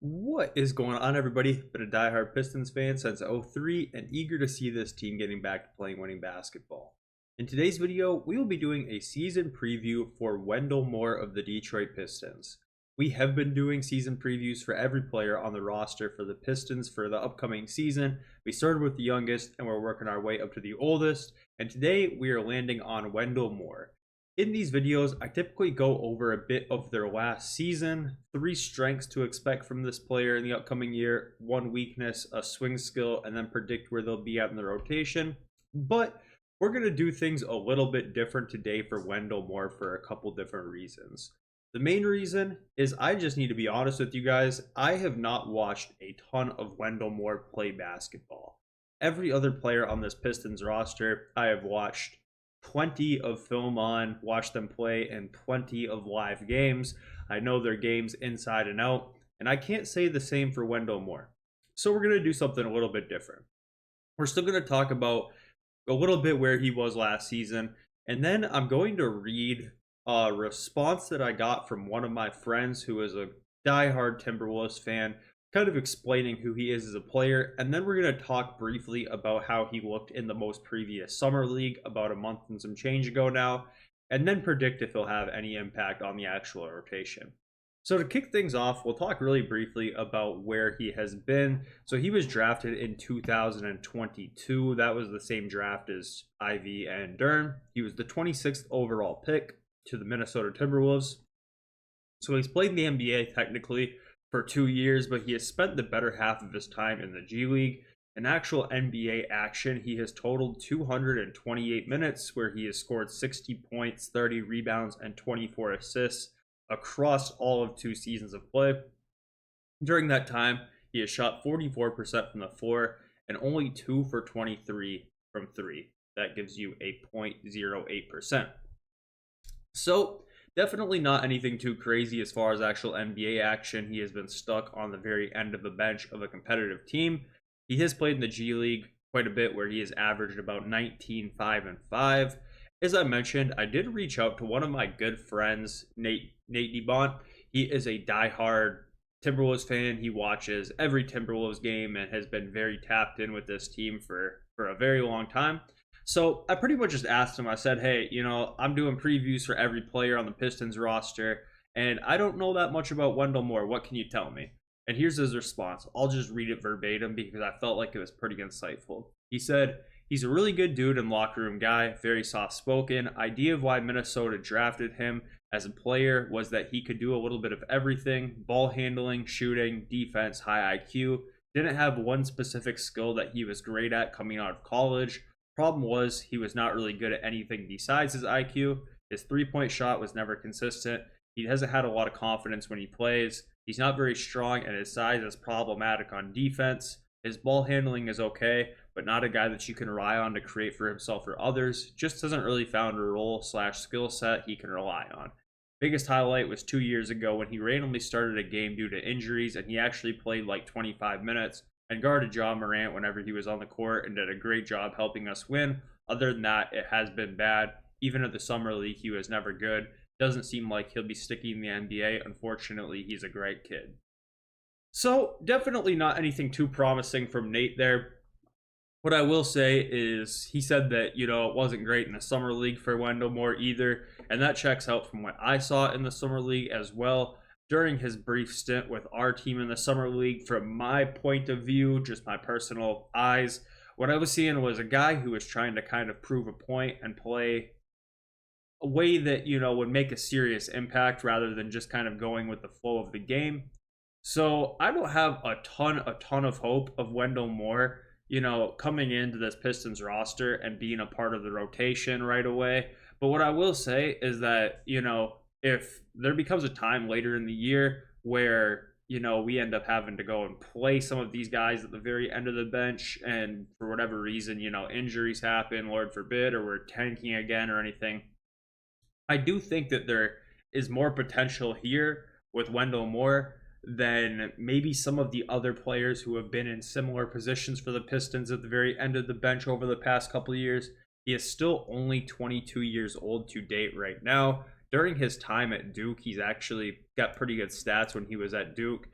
What is going on, everybody? Been a diehard Pistons fan since '03 and eager to see this team getting back to playing winning basketball. In today's video, we will be doing a season preview for Wendell Moore of the Detroit Pistons. We have been doing season previews for every player on the roster for the Pistons for the upcoming season. We started with the youngest and we're working our way up to the oldest, and today we are landing on Wendell Moore. In these videos, I typically go over a bit of their last season, 3 strengths to expect from this player in the upcoming year, 1 weakness, a swing skill, and then predict where they'll be at in the rotation. But we're going to do things a little bit different today for Wendell Moore for a couple different reasons. The main reason is I just need to be honest with you guys. I have not watched a ton of Wendell Moore play basketball. Every other player on this Pistons roster I have watched plenty of film on, watch them play in plenty of live games. I know their games inside and out, and I can't say the same for Wendell Moore. So we're going to do something a little bit different. We're still going to talk about a little bit where he was last season, and then I'm going to read a response that I got from one of my friends who is a diehard Timberwolves fan, kind of explaining who he is as a player, and then we're going to talk briefly about how he looked in the most previous summer league about a month and some change ago now, and then predict if he'll have any impact on the actual rotation. So to kick things off, we'll talk really briefly about where he has been. So he was drafted in 2022. That was the same draft as Ivey and Duren. He was the 26th overall pick to the Minnesota Timberwolves. So he's played in the NBA technically for 2 years, but he has spent the better half of his time in the G League. In actual NBA action, he has totaled 228 minutes, where he has scored 60 points, 30 rebounds, and 24 assists across all of 2 seasons of play. During that time, he has shot 44% from the floor and only 2 for 23 from 3. That gives you a 0.08%. So definitely not anything too crazy as far as actual NBA action. He has been stuck on the very end of the bench of a competitive team. He has played in the G League quite a bit, where he has averaged about 19, 5, and 5. As I mentioned, I did reach out to one of my good friends, Nate DeBont. He is a diehard Timberwolves fan. He watches every Timberwolves game and has been very tapped in with this team for a very long time. So I pretty much just asked him, I said, hey, I'm doing previews for every player on the Pistons roster, and I don't know that much about Wendell Moore. What can you tell me? And here's his response. I'll just read it verbatim because I felt like it was pretty insightful. He said, he's a really good dude and locker room guy, very soft-spoken. Idea of why Minnesota drafted him as a player was that he could do a little bit of everything: ball handling, shooting, defense, high IQ. Didn't have one specific skill that he was great at coming out of college. Problem was, he was not really good at anything besides his IQ. His three-point shot was never consistent. He hasn't had a lot of confidence when he plays. He's not very strong, and his size is problematic on defense. His ball handling is okay, but not a guy that you can rely on to create for himself or others. Just hasn't really found a role/skill set he can rely on. Biggest highlight was 2 years ago when he randomly started a game due to injuries, and he actually played like 25 minutes and guarded Ja Morant whenever he was on the court and did a great job helping us win. Other than that, it has been bad. Even at the Summer League, he was never good. Doesn't seem like he'll be sticking in the NBA. Unfortunately, he's a great kid. So definitely not anything too promising from Nate there. What I will say is he said that, it wasn't great in the Summer League for Wendell Moore either, and that checks out from what I saw in the Summer League as well. During his brief stint with our team in the Summer League, from my point of view, just my personal eyes, what I was seeing was a guy who was trying to kind of prove a point and play a way that, would make a serious impact rather than just kind of going with the flow of the game. So I don't have a ton of hope of Wendell Moore, coming into this Pistons roster and being a part of the rotation right away. But what I will say is that, if there becomes a time later in the year where, we end up having to go and play some of these guys at the very end of the bench, and for whatever reason, injuries happen, Lord forbid, or we're tanking again or anything, I do think that there is more potential here with Wendell Moore than maybe some of the other players who have been in similar positions for the Pistons at the very end of the bench over the past couple of years. He is still only 22 years old to date right now. During his time at Duke, he's actually got pretty good stats when he was at Duke.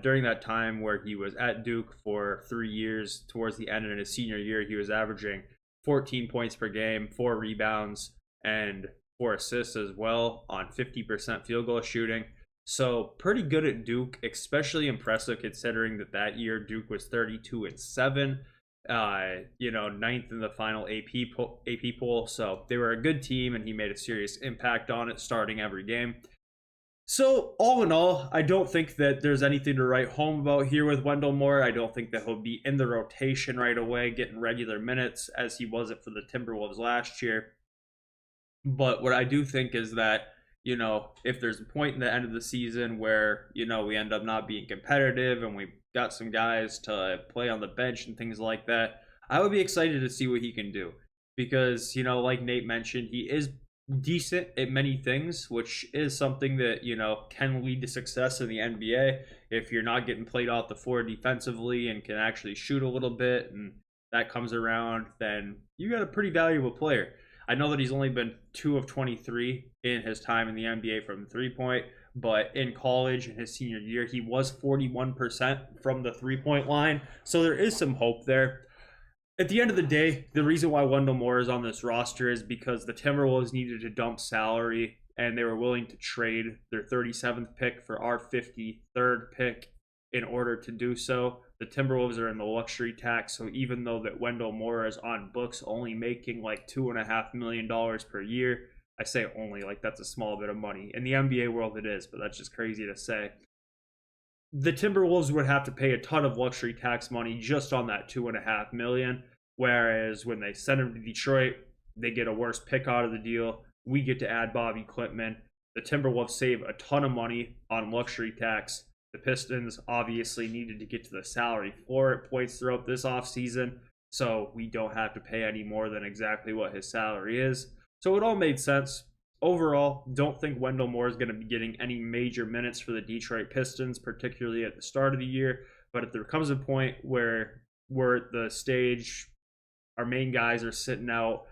during that time where he was at Duke for 3 years, towards the end of his senior year, he was averaging 14 points per game, 4 rebounds, and 4 assists as well on 50% field goal shooting. So pretty good at Duke, especially impressive considering that year Duke was 32-7, ninth in the final AP poll. So they were a good team, and he made a serious impact on it, starting every game. So all in all, I don't think that there's anything to write home about here with Wendell Moore. I don't think that he'll be in the rotation right away, getting regular minutes as he wasn't for the Timberwolves last year. But what I do think is that, if there's a point in the end of the season where, we end up not being competitive and we got some guys to play on the bench and things like that, I would be excited to see what he can do. Because, like Nate mentioned, he is decent at many things, which is something that, can lead to success in the NBA. If you're not getting played off the floor defensively and can actually shoot a little bit and that comes around, then you got a pretty valuable player. I know that he's only been 2 of 23 in his time in the NBA from 3-point, but in college in his senior year, he was 41% from the 3-point line. So there is some hope there. At the end of the day, the reason why Wendell Moore is on this roster is because the Timberwolves needed to dump salary, and they were willing to trade their 37th pick for our 53rd pick in order to do so. The Timberwolves are in the luxury tax, so even though that Wendell Moore is on books only making like $2.5 million per year, I say only, like that's a small bit of money. In the NBA world it is, but that's just crazy to say. The Timberwolves would have to pay a ton of luxury tax money just on that $2.5 million, whereas when they send him to Detroit, they get a worse pick out of the deal. We get to add Bobi Klintman. The Timberwolves save a ton of money on luxury tax. The Pistons obviously needed to get to the salary floor at points throughout this offseason, so we don't have to pay any more than exactly what his salary is. So it all made sense. Overall, don't think Wendell Moore is going to be getting any major minutes for the Detroit Pistons, particularly at the start of the year. But if there comes a point where we're at the stage, our main guys are sitting out,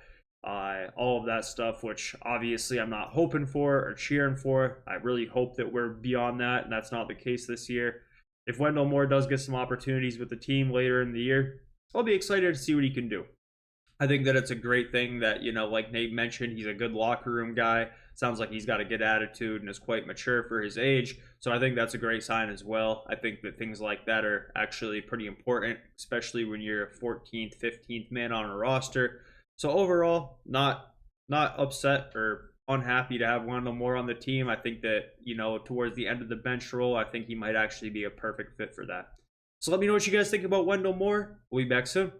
all of that stuff, which obviously I'm not hoping for or cheering for. I really hope that we're beyond that, and that's not the case this year. If Wendell Moore does get some opportunities with the team later in the year, I'll be excited to see what he can do. I think that it's a great thing that, like Nate mentioned, he's a good locker room guy. Sounds like he's got a good attitude and is quite mature for his age. So I think that's a great sign as well. I think that things like that are actually pretty important, especially when you're a 14th, 15th man on a roster. So overall, not upset or unhappy to have Wendell Moore on the team. I think that, towards the end of the bench role, I think he might actually be a perfect fit for that. So let me know what you guys think about Wendell Moore. We'll be back soon.